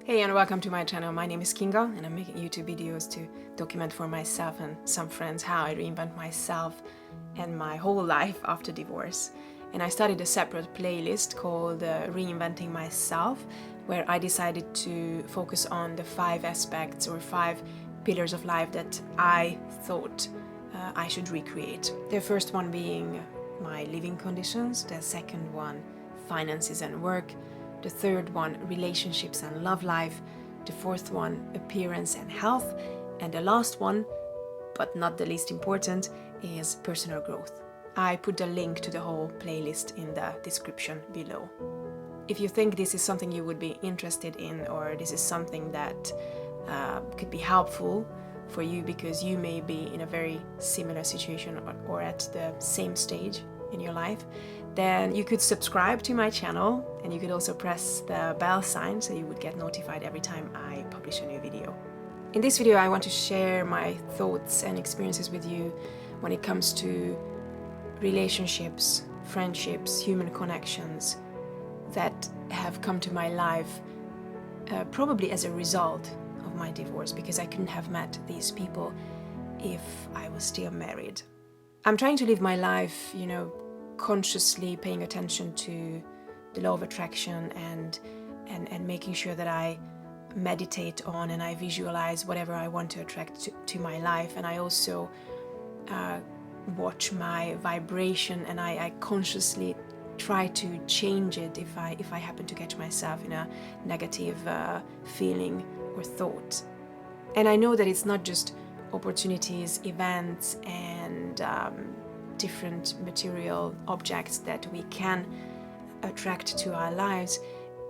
Hey and welcome to my channel. My name is Kinga and I'm making YouTube videos to document for myself and some friends how I reinvent myself and my whole life after divorce. And I started a separate playlist called Reinventing Myself, where I decided to focus on the 5 aspects or 5 pillars of life that I thought I should recreate. The first one being my living conditions, the second one finances and work, the third one relationships and love life, the fourth one appearance and health, and the last one, but not the least important, is personal growth. I put the link to the whole playlist in the description below. If you think this is something you would be interested in, or this is something that could be helpful for you because you may be in a very similar situation or at the same stage in your life, then you could subscribe to my channel and you could also press the bell sign so you would get notified every time I publish a new video. In this video I want to share my thoughts and experiences with you when it comes to relationships, friendships, human connections that have come to my life probably as a result of my divorce, because I couldn't have met these people if I was still married. I'm trying to live my life, consciously paying attention to the law of attraction and making sure that I meditate on and I visualize whatever I want to attract to my life. And I also watch my vibration and I consciously try to change it if I happen to catch myself in a negative feeling or thought. And I know that it's not just opportunities, events, and different material objects that we can attract to our lives.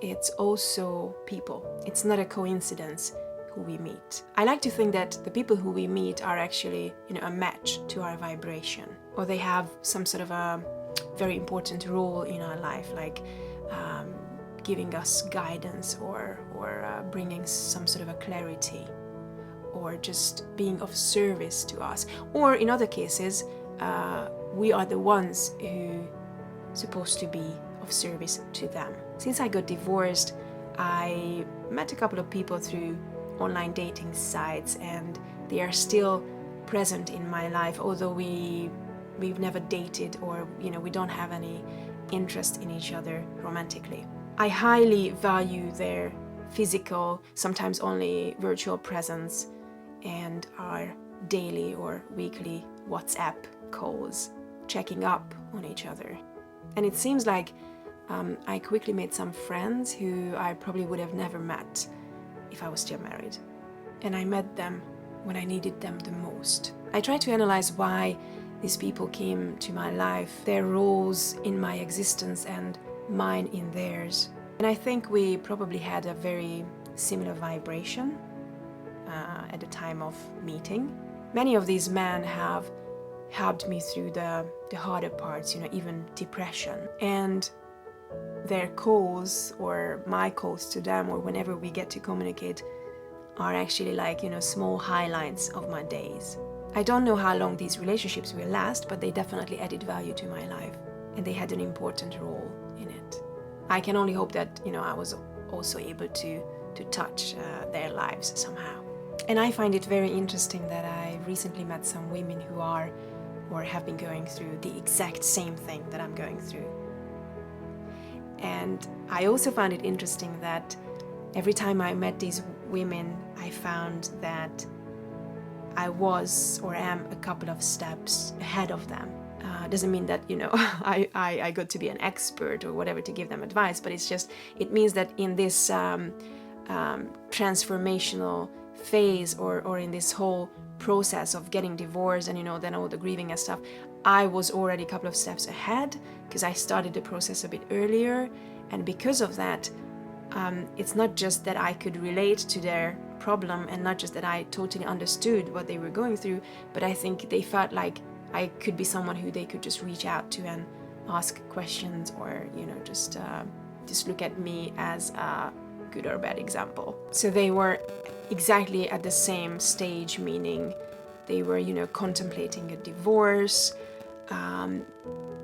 It's also people. It's not a coincidence who we meet. I like to think that the people who we meet are actually, a match to our vibration, or they have some sort of a very important role in our life, like giving us guidance or bringing some sort of a clarity, or just being of service to us. Or in other cases, we are the ones who are supposed to be of service to them. Since I got divorced, I met a couple of people through online dating sites, and they are still present in my life, although we've never dated, or we don't have any interest in each other romantically. I highly value their physical, sometimes only virtual presence, and our daily or weekly WhatsApp calls, checking up on each other. And it seems like I quickly made some friends who I probably would have never met if I was still married. And I met them when I needed them the most. I try to analyze why these people came to my life, their roles in my existence and mine in theirs. And I think we probably had a very similar vibration at the time of meeting. Many of these men have helped me through the harder parts, even depression. And their calls, or my calls to them, or whenever we get to communicate, are actually like, small highlights of my days. I don't know how long these relationships will last, but they definitely added value to my life, and they had an important role in it. I can only hope that, I was also able to touch their lives somehow. And I find it very interesting that I recently met some women who are or have been going through the exact same thing that I'm going through. And I also found it interesting that every time I met these women, I found that I was or am a couple of steps ahead of them. Doesn't mean that, I got to be an expert or whatever to give them advice, but it means that in this transformational phase or in this whole process of getting divorced and then all the grieving and stuff, I was already a couple of steps ahead because I started the process a bit earlier. And because of that, it's not just that I could relate to their problem and not just that I totally understood what they were going through, but I think they felt like I could be someone who they could just reach out to and ask questions, or just look at me as a good or bad example. So they were exactly at the same stage, meaning they were contemplating a divorce,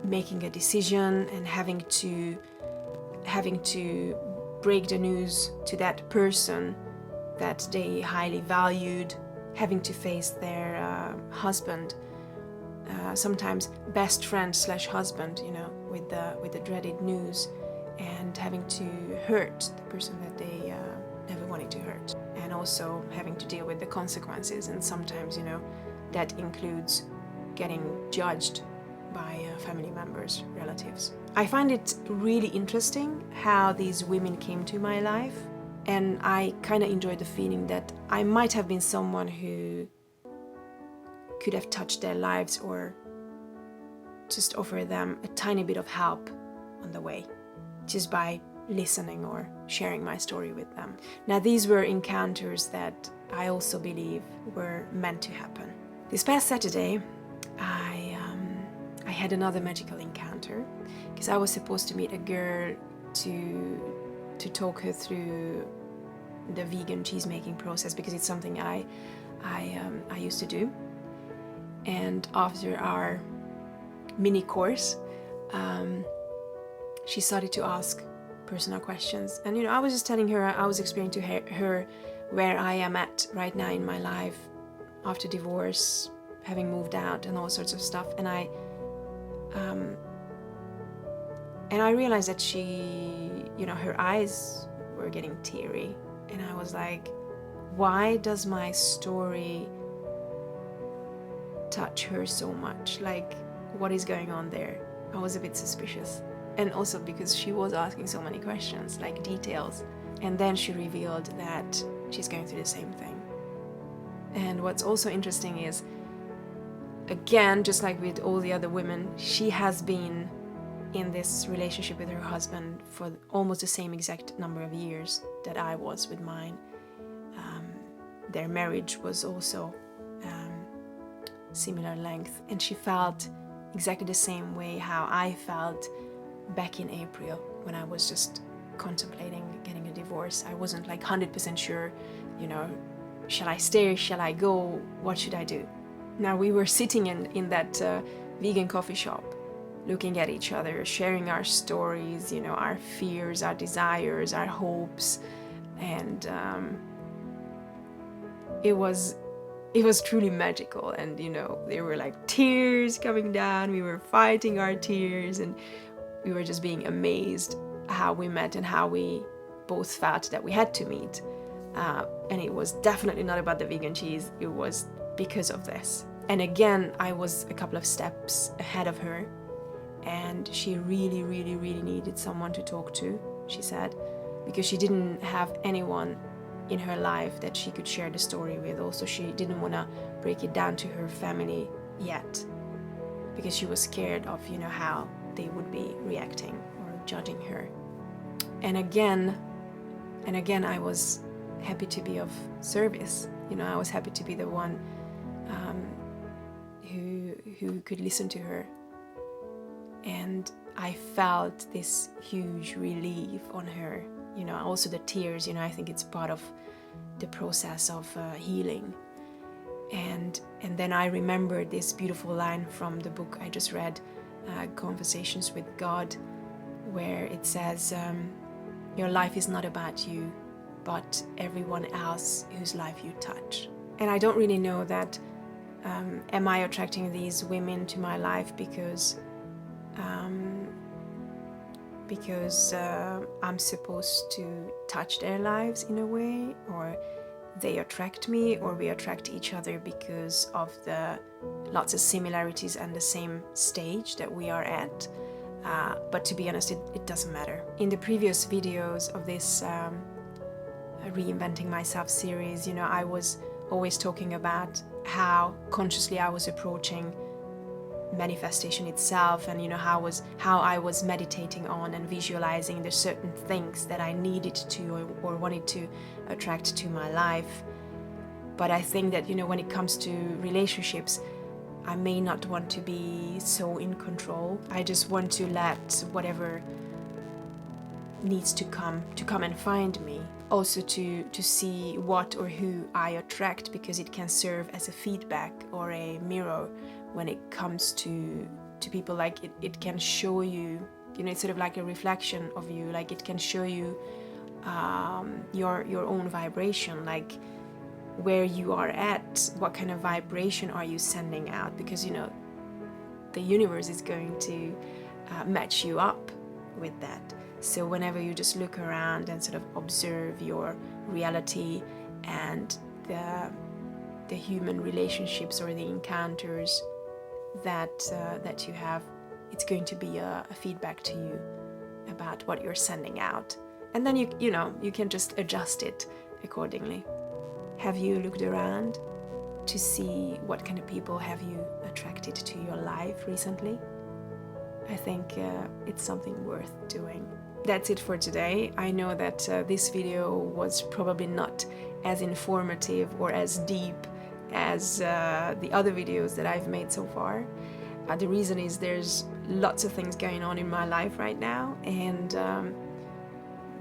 making a decision, and having to break the news to that person that they highly valued, having to face their husband, sometimes best friend / husband, with the dreaded news, and having to hurt the person that they never wanted to hurt, and also having to deal with the consequences. And sometimes, that includes getting judged by family members, relatives. I find it really interesting how these women came to my life, and I kind of enjoyed the feeling that I might have been someone who could have touched their lives or just offer them a tiny bit of help on the way, just by listening or sharing my story with them. Now, these were encounters that I also believe were meant to happen. This past Saturday, I had another magical encounter, because I was supposed to meet a girl to talk her through the vegan cheese making process, because it's something I used to do. And after our mini course, she started to ask personal questions, and I was just telling her, I was explaining to her where I am at right now in my life after divorce, having moved out and all sorts of stuff, and I realized that she, her eyes were getting teary, and I was like, why does my story touch her so much? Like, what is going on there? I was a bit suspicious. And also because she was asking so many questions, like details. And then she revealed that she's going through the same thing. And what's also interesting is, again, just like with all the other women, she has been in this relationship with her husband for almost the same exact number of years that I was with mine. Their marriage was also similar length, and she felt exactly the same way how I felt back in April when I was just contemplating getting a divorce. I wasn't like 100% sure, shall I stay, shall I go, what should I do? Now, we were sitting in that vegan coffee shop, looking at each other, sharing our stories, our fears, our desires, our hopes, and it was truly magical. And there were like tears coming down. We were fighting our tears, and we were just being amazed how we met and how we both felt that we had to meet. And it was definitely not about the vegan cheese. It was because of this. And again, I was a couple of steps ahead of her, and she really, really, really needed someone to talk to, she said, because she didn't have anyone in her life that she could share the story with. Also, she didn't want to break it down to her family yet, because she was scared of, how they would be reacting or judging her. And again, I was happy to be of service. I was happy to be the one who could listen to her. And I felt this huge relief on her. Also the tears, I think it's part of the process of healing. And then I remembered this beautiful line from the book I just read, Conversations with God, where it says, your life is not about you, but everyone else whose life you touch. And I don't really know that, am I attracting these women to my life because I'm supposed to touch their lives in a way, or they attract me, or we attract each other because of the lots of similarities and the same stage that we are at. But to be honest, it doesn't matter. In the previous videos of this Reinventing Myself series, I was always talking about how consciously I was approaching manifestation itself, and how I was meditating on and visualizing the certain things that I needed to or wanted to attract to my life. But I think that when it comes to relationships, I may not want to be so in control. I just want to let whatever needs to come and find me. Also to see what or who I attract, because it can serve as a feedback or a mirror when it comes to people. Like it can show you, it's sort of like a reflection of you. Like it can show you your own vibration, like where you are at, what kind of vibration are you sending out, because the universe is going to match you up with that. So whenever you just look around and sort of observe your reality and the human relationships or the encounters that you have, it's going to be a feedback to you about what you're sending out, and then you can just adjust it accordingly. Have you looked around to see what kind of people have you attracted to your life recently? I think it's something worth doing. That's it for today. I know that this video was probably not as informative or as deep as the other videos that I've made so far. The reason is there's lots of things going on in my life right now, and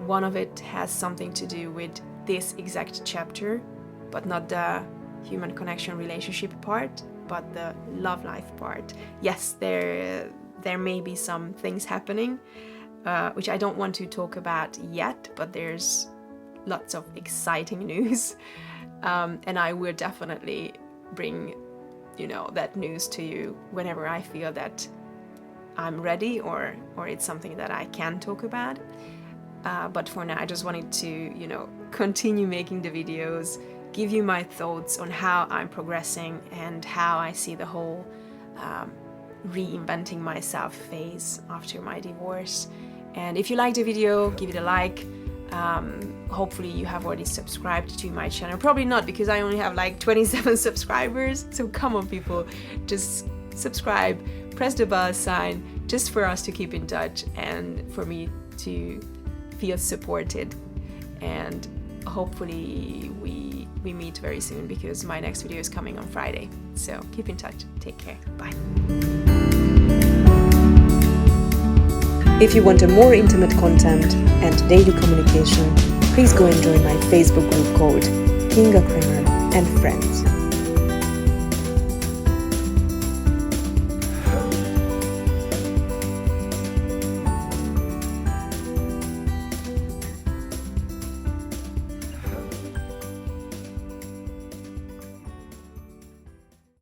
one of it has something to do with this exact chapter, but not the human connection relationship part, but the love life part. Yes, there may be some things happening, which I don't want to talk about yet, but there's lots of exciting news, and I will definitely bring that news to you whenever I feel that I'm ready or it's something that I can talk about. But for now, I just wanted to continue making the videos, give you my thoughts on how I'm progressing and how I see the whole reinventing myself phase after my divorce. And if you liked the video, give it a like. Hopefully you have already subscribed to my channel. Probably not, because I only have like 27 subscribers. So come on people, just subscribe, press the bell sign, just for us to keep in touch and for me to feel supported. And hopefully we meet very soon, because my next video is coming on Friday. So keep in touch. Take care. Bye. If you want a more intimate content and daily communication, please go and join my Facebook group called Kinga, Kremer and Friends.